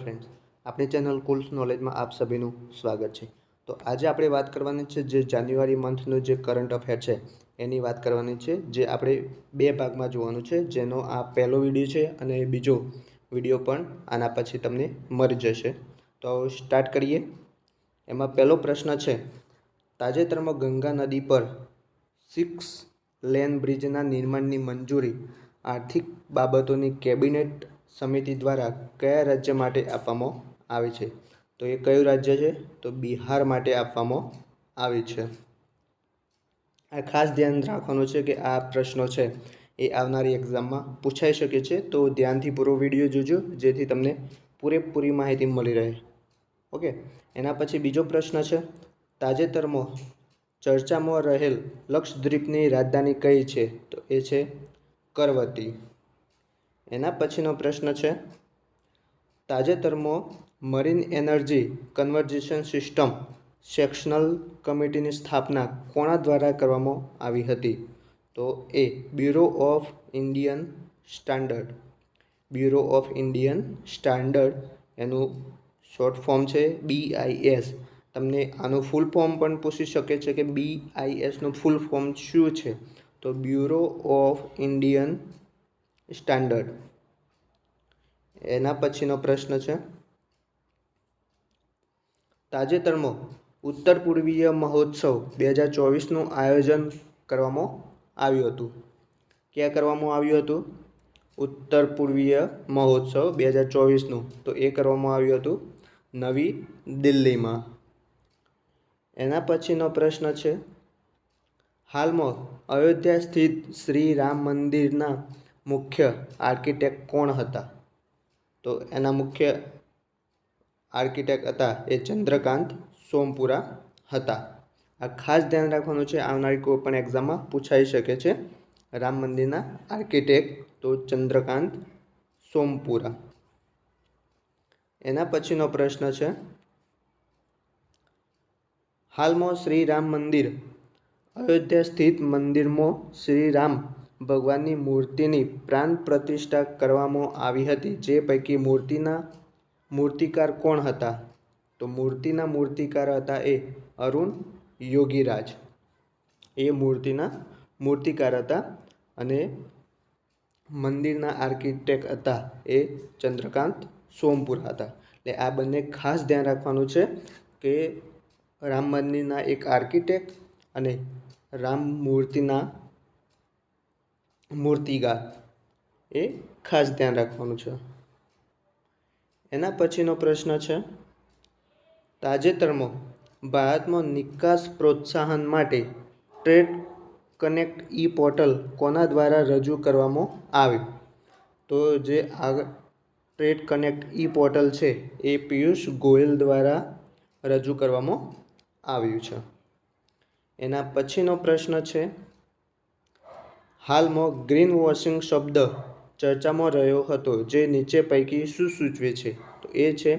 Friends, આપણી channel કુલ્સ નોલેજમાં આપ સભીનું સ્વાગત છે। તો આજે આપણે વાત કરવાની છે જે જાન્યુઆરી મંથનું જે કરંટ અફેર છે એની વાત કરવાની છે, જે આપણે બે ભાગમાં જોવાનું છે, જેનો આ પહેલો વિડીયો છે અને બીજો વિડીયો પણ આના પછી તમને મળી જશે। તો સ્ટાર્ટ કરીએ। એમાં પહેલો પ્રશ્ન છે, તાજેતરમાં ગંગા નદી પર 6 લેન બ્રિજના નિર્માણની મંજૂરી આર્થિક બાબતોની કેબિનેટ સમિતિ દ્વારા કયા રાજ્ય માટે આપવામાં આવી છે? તો એ કયું રાજ્ય છે? તો બિહાર માટે આપવામાં આવી છે। આ ખાસ ધ્યાન રાખવાનું છે કે આ પ્રશ્નો છે એ આવનારી એક્ઝામમાં પૂછાઈ શકે છે, તો ધ્યાનથી પૂરો વિડીયો જોજો જેથી તમને પૂરેપૂરી માહિતી મળી રહે। ઓકે, એના પછી બીજો પ્રશ્ન છે, તાજેતરમાં ચર્ચામાં રહેલ લક્ષદ્વીપની રાજધાની કઈ છે? તો એ છે કરવતી। એના પછીનો પ્રશ્ન છે, તાજેતરમાં marine energy conservation system sectional કમિટીની સ્થાપના કોના દ્વારા કરવામાં આવી હતી? તો એ bureau of Indian standard. Bureau of Indian standard એનું શોર્ટ ફોર્મ છે BIS। તમને આનું ફૂલ ફોર્મ પણ પૂછી શકે છે કે BISનું ફૂલ ફોર્મ શું છે? તો બ્યુરો ઓફ ઇન્ડિયન સ્ટાન્ડર્ડ। એના પછીનો પ્રશ્ન છે, તાજેતરમાં ઉત્તર પૂર્વીય મહોત્સવ 2024નું આયોજન કરવામાં આવ્યું હતું। ક્યાં કરવામાં આવ્યું હતું? ઉત્તર પૂર્વીય મહોત્સવ 2024નું, તો એ કરવામાં આવ્યું હતું નવી દિલ્હીમાં। એના પછીનો પ્રશ્ન છે, હાલમાં અયોધ્યા સ્થિત શ્રી રામ મંદિરના મુખ્ય આર્કિટેક્ટ કોણ હતા? તો એના મુખ્ય આર્કિટેક્ટ હતા એ ચંદ્રકાંત સોમપુરા હતા। આ ખાસ ધ્યાન રાખવાનું છે, આવનારી કોઈ પણ એક્ઝામમાં પૂછાઈ શકે છે। રામ મંદિરના આર્કિટેક્ટ તો ચંદ્રકાંત સોમપુરા। એના પછીનો પ્રશ્ન છે, હાલમાં શ્રી રામ મંદિર અયોધ્યા સ્થિત મંદિરમાં શ્રી રામ ભગવાનની મૂર્તિની પ્રાણ પ્રતિષ્ઠા કરવામાં આવી હતી, જે પૈકી મૂર્તિકાર કોણ હતા? તો મૂર્તિના મૂર્તિકાર હતા એ અરુણ યોગીરાજ। એ મૂર્તિના મૂર્તિકાર હતા અને મંદિરના આર્કિટેક્ટ હતા એ ચંદ્રકાંત સોમપુરા હતા। એટલે આ બંને ખાસ ધ્યાન રાખવાનું છે કે રામ મંદિરના એક આર્કિટેક્ટ અને રામ મૂર્તિના મૂર્તિકાર, એ ખાસ ધ્યાન રાખવાનું છે। એના પછીનો પ્રશ્ન છે, તાજેતરમાં ભારતમાં નિકાસ પ્રોત્સાહન માટે ટ્રેડ કનેક્ટ પોર્ટલ કોના દ્વારા રજૂ કરવામાં આવ્યું? તો જે આ ટ્રેડ કનેક્ટ પોર્ટલ છે એ પિયુષ ગોયલ દ્વારા રજૂ કરવામાં આવ્યું છે। એના પછીનો પ્રશ્ન છે, હાલમાં ગ્રીન વોશિંગ શબ્દ ચર્ચામાં રહ્યો હતો, જે નીચે પૈકી શું સૂચવે છે? તો એ છે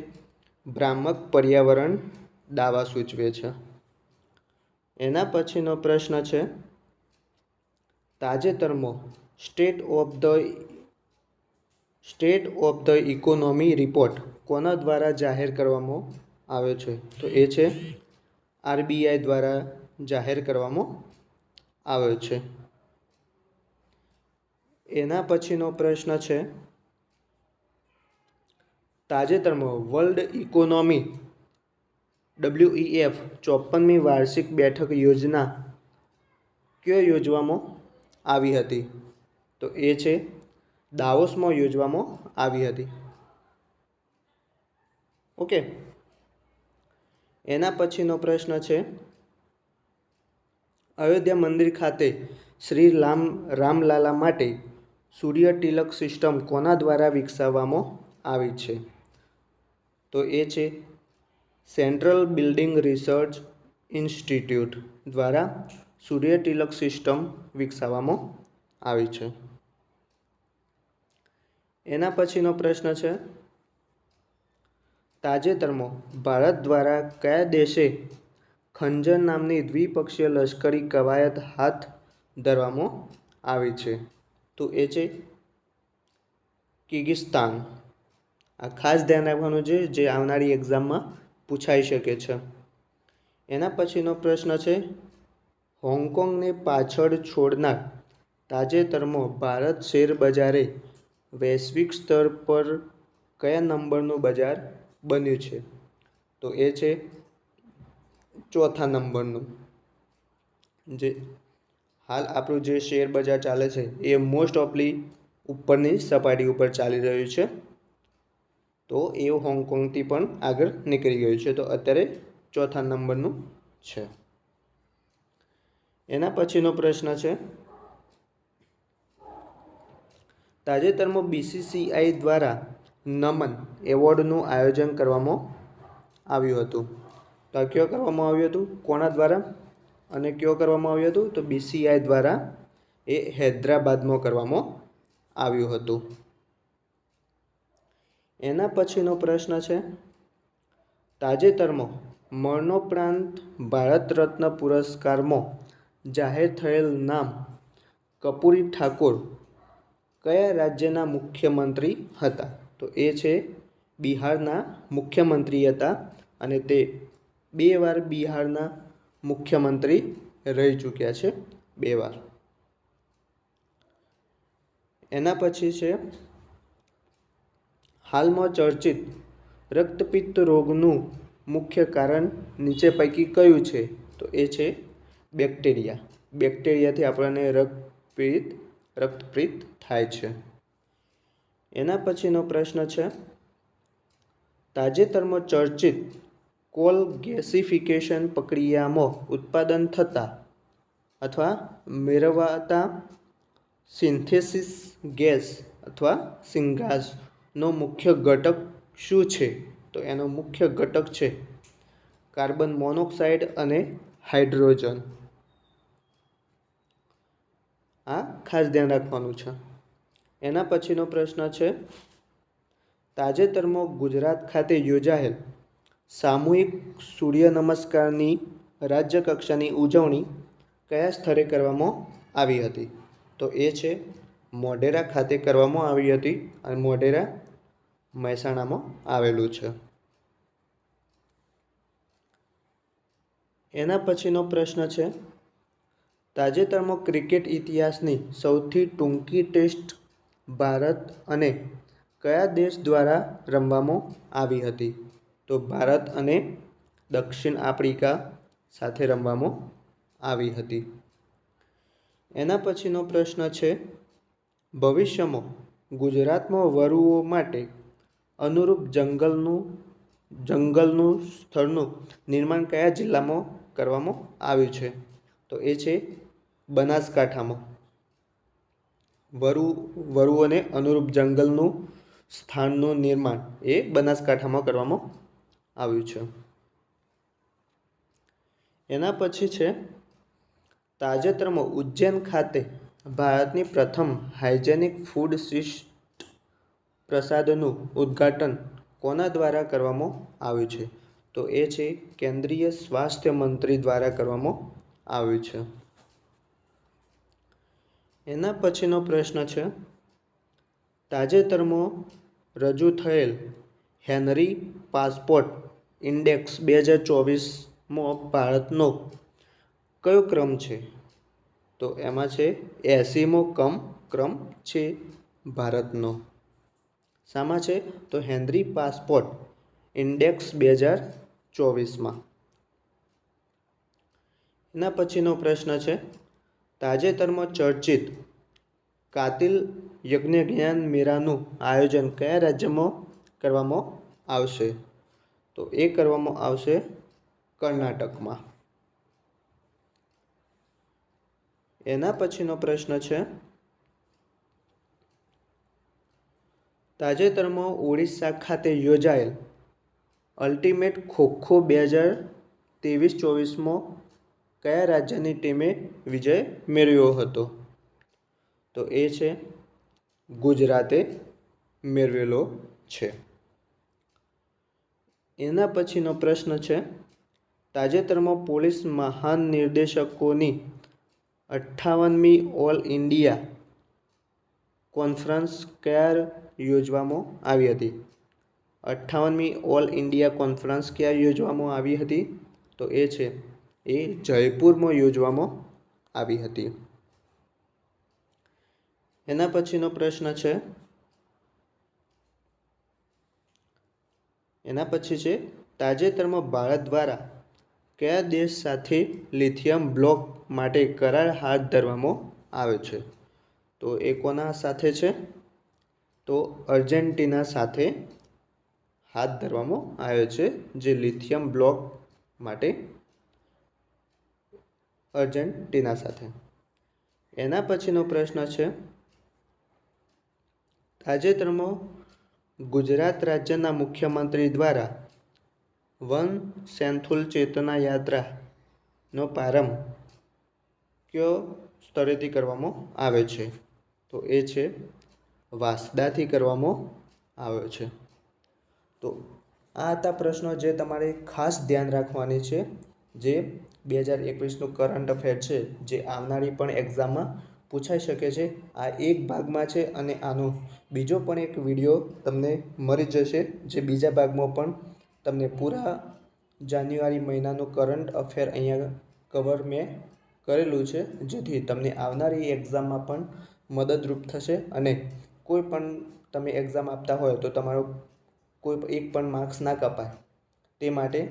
ભ્રામક પર્યાવરણ દાવા સૂચવે છે। એના પછીનો પ્રશ્ન છે, તાજેતરમાં state of the economy report કોના દ્વારા જાહેર કરવામાં આવ્યો છે? તો એ છે RBI દ્વારા જાહેર કરવામાં આવ્યો છે। એના પછીનો પ્રશ્ન છે, તાજેતરમાં વર્લ્ડ ઇકોનોમી WEF 54મી વાર્ષિક બેઠક યોજવામાં આવી હતી? તો એ છે દાવોસમાં યોજવામાં આવી હતી। ઓકે, એના પછીનો પ્રશ્ન છે, અયોધ્યા મંદિર ખાતે શ્રી રામલાલા માટે સૂર્ય તિલક સિસ્ટમ કોના દ્વારા વિકસાવવામાં આવી છે? તો એ છે સેન્ટ્રલ બિલ્ડિંગ રિસર્ચ ઇન્સ્ટિટ્યૂટ દ્વારા સૂર્ય તિલક સિસ્ટમ વિકસાવવામાં આવી છે। એના પછીનો પ્રશ્ન છે, તાજેતરમાં ભારત દ્વારા કયા દેશે ખંજર નામની દ્વિપક્ષીય લશ્કરી કવાયત હાથ ધરવામાં આવી છે? તો એ છે કિર્ગિસ્તાન। આ ખાસ ધ્યાન રાખવાનું છે, જે આવનારી એક્ઝામમાં પૂછાઈ શકે છે. એના પછીનો પ્રશ્ન છે, હોંગકોંગને પાછળ છોડનાર તાજેતરમાં ભારત શેર બજારે વૈશ્વિક સ્તર પર કયા નંબરનું બજાર બન્યું છે? તો એ છે ચોથા નંબરનું. જે હાલ આપણું જે શેર બજાર ચાલે છે એ મોસ્ટ ઓફલી ઉપરની સપાટી ઉપર ચાલી રહ્યું છે. તો એ હોંગકોંગથી પણ આગળ નીકળી ગયું છે. તો અત્યારે ચોથા નંબરનું છે. એના પછીનો પ્રશ્ન છે, તાજેતરમાં BCCI દ્વારા નમન એવોર્ડનું આયોજન કરવામાં આવ્યું હતું. તો આ કયો કરવામાં આવ્યું હતું, કોના દ્વારા અને કયો કરવામાં આવ્યું હતું? તો BCCI દ્વારા એ હૈદરાબાદમાં કરવામાં આવ્યું હતું. એના પછીનો પ્રશ્ન છે, તાજેતરમાં મરણોપરાંત ભારત રત્ન પુરસ્કારમાં જાહેર થયેલ નામ કર્પૂરી ઠાકોર કયા રાજ્યના મુખ્યમંત્રી હતા? તો એ છે બિહારના મુખ્યમંત્રી હતા અને તે 2 વાર બિહારના મુખ્યમંત્રી રહી ચૂક્યા છે, 2 વાર. એના પછી છે, હાલમાં ચર્ચિત રક્તપિત્ત રોગનું મુખ્ય કારણ નીચે પૈકી કયું છે? તો એ છે બેક્ટેરિયા. બેક્ટેરિયાથી આપણને રક્તપિત્ત થાય છે. એના પછીનો પ્રશ્ન છે, તાજેતરમાં ચર્ચિત કોલ ગેસિફિકેશન પ્રક્રિયામાં ઉત્પાદન થતા અથવા મેળવાતા સિન્થેસિસ ગેસ અથવા સિંગાસનો મુખ્ય ઘટક શું છે? તો એનો મુખ્ય ઘટક છે કાર્બન મોનોક્સાઇડ અને હાઇડ્રોજન. આ ખાસ ધ્યાન રાખવાનું છે. એના પછીનો પ્રશ્ન છે, તાજેતરમાં ગુજરાત ખાતે યોજાયેલ સામૂહિક સૂર્ય નમસ્કારની રાજ્ય કક્ષાની ઉજવણી કયા સ્થળે કરવામાં આવી હતી? તો એ છે મોઢેરા ખાતે કરવામાં આવી હતી અને મોઢેરા મહેસાણામાં આવેલું છે. એના પછીનો પ્રશ્ન છે, તાજેતરમાં ક્રિકેટ ઇતિહાસની સૌથી ટૂંકી ટેસ્ટ ભારત અને કયા દેશ દ્વારા રમવામાં આવી હતી? તો ભારત અને દક્ષિણ આફ્રિકા સાથે રમવામાં આવી હતી. એના પછીનો પ્રશ્ન છે, ભવિષ્યમાં ગુજરાતમાં વરુઓ માટે અનુરૂપ જંગલનું સ્થળનું નિર્માણ કયા જિલ્લામાં કરવામાં આવ્યું છે? તો એ છે બનાસકાંઠામાં. વરુઓને અનુરૂપ જંગલનું સ્થાનનું નિર્માણ એ બનાસકાંઠામાં કરવામાં આવ્યું છે. એના પછી છે, તાજેતરમાં ઉજ્જૈન ખાતે ભારતની પ્રથમ હાઇજેનિક ફૂડ શિષ્ટ પ્રસાદનું ઉદ્ઘાટન કોના દ્વારા કરવામાં આવ્યું છે? તો એ છે કેન્દ્રીય સ્વાસ્થ્ય મંત્રી દ્વારા કરવામાં આવ્યું છે. એના પછીનો પ્રશ્ન છે, તાજેતરમાં રજૂ થયેલ હેનરી પાસપોર્ટ ઇન્ડેક્સ 2024માં ભારતનો કયો ક્રમ છે? તો એમાં છે 80મો ક્રમ છે ભારતનો. શામાં છે? તો હેનરી પાસપોર્ટ ઇન્ડેક્સ 2024માં. એના પછીનો પ્રશ્ન છે, તાજેતરમાં ચર્ચિત કાતિલ યજ્ઞ મેળાનું આયોજન કયા રાજ્યમાં કરવામાં આવશે? તો એ કરવામાં આવશે કર્ણાટકમાં. એના પછીનો પ્રશ્ન છે, તાજેતરમાં ઓડિશા ખાતે યોજાયેલ અલ્ટિમેટ ખો-ખો 2023-24માં કયા રાજ્યની ટીમે વિજય મેળવ્યો હતો? તો એ છે ગુજરાતે મેળવેલો છે. એના પછીનો પ્રશ્ન છે, તાજેતરમાં પોલીસ મહાનિર્દેશકોની 58મી ઓલ ઇન્ડિયા કોન્ફરન્સ ક્યારે યોજવામાં આવી હતી? 58મી ઓલ ઇન્ડિયા કોન્ફરન્સ ક્યાં યોજવામાં આવી હતી? તો એ જયપુરમાં યોજવામાં આવી હતી. એના પછીનો પ્રશ્ન છે, તાજેતરમાં ભારત દ્વારા કયા દેશ સાથે લિથિયમ બ્લોક માટે કરાર હાથ ધરવામાં આવ્યો છે? તો એ કોના સાથે છે? તો અર્જેન્ટિના સાથે હાથ ધરવામાં આવ્યો છે, જે લિથિયમ બ્લોક માટે અર્જેન્ટિના સાથે. એના પછીનો પ્રશ્ન છે, તાજેતરમાં ગુજરાત રાજ્યના મુખ્યમંત્રી દ્વારા વન સેન્થુલ ચેતના યાત્રાનો પ્રારંભ કયો સ્થળેથી કરવામાં આવે છે? તો એ છે વાંસદાથી કરવામાં આવ્યો છે. તો આ હતા પ્રશ્નો જે તમારે ખાસ ધ્યાન રાખવાની છે, જે 2021નું કરંટ અફેર છે, જે આવનારી પણ એક્ઝામમાં પૂછાઈ શકે છે. આ એક ભાગમાં છે અને આનો બીજો પણ એક વિડીયો તમને મળી જશે, જે બીજા ભાગમાં પણ તમને પૂરા જાન્યુઆરી મહિનાનું કરંટ અફેર અહીંયા કવર મેં કરેલું છે, જેથી તમને આવનારી એક્ઝામમાં પણ મદદરૂપ થશે અને કોઈ પણ તમે એક્ઝામ આપતા હોય તો તમારો કોઈ એક પણ માર્ક્સ ના કપાય. તે માટે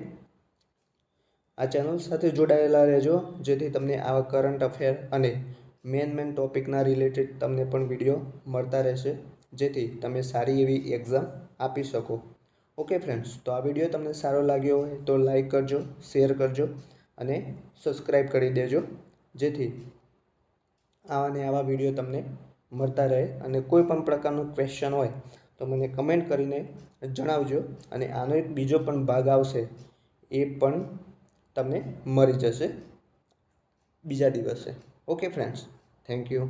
આ ચેનલ સાથે જોડાયેલા રહેજો, જેથી તમને આવા કરંટ અફેર અને મેન ટોપિકના રિલેટેડ તમને પણ વિડીયો મળતા રહેશે, જેથી તમે સારી એવી એક્ઝામ આપી શકો. ઓકે ફ્રેન્ડ્સ, તો આ વિડીયો તમને સારો લાગ્યો હોય તો લાઈક કરજો, શેર કરજો અને સબસ્ક્રાઈબ કરી દેજો, જેથી આવા ને આવા વિડીયો તમને મળતા રહે. અને કોઈ પણ પ્રકારનો ક્વેશ્ચન હોય તો મને કમેન્ટ કરીને જણાવજો, અને આનો એક બીજો પણ ભાગ આવશે, એ પણ તમને મળી જશે બીજા દિવસે. Okay friends, thank you.